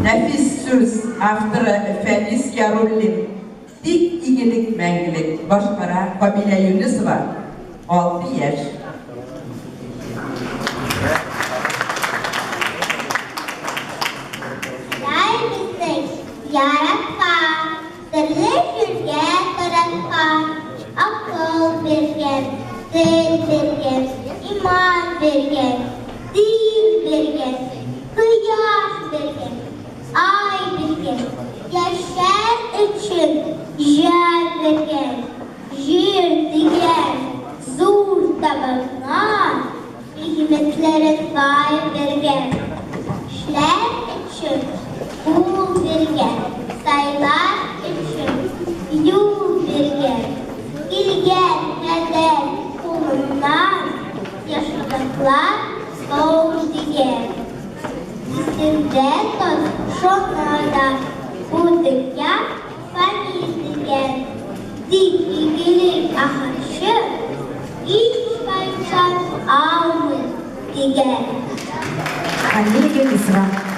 Nefis söz avtörü Feliz Yarullin. Dik iyilik mengilik başkara Kabile Yunusova 6 yaş. Yaratkan, terlejürge taratkan, akıl bergen, dil bergen, iman bergen, dil bergen, kıyaş bergen, ay bergen, yaşar için yer bergen, yer digen, zur tabanlar, hikmetlere vay bergen, işler için ul bergen, sayılar için yol bergen, ilgen neden kulundan yaşadıklar ol digen. Üstünde toz şonlardan bu dünya fani digen. Dik ilgilik ahaşı hiç kayıtlar almıyor digen. Anneye isra.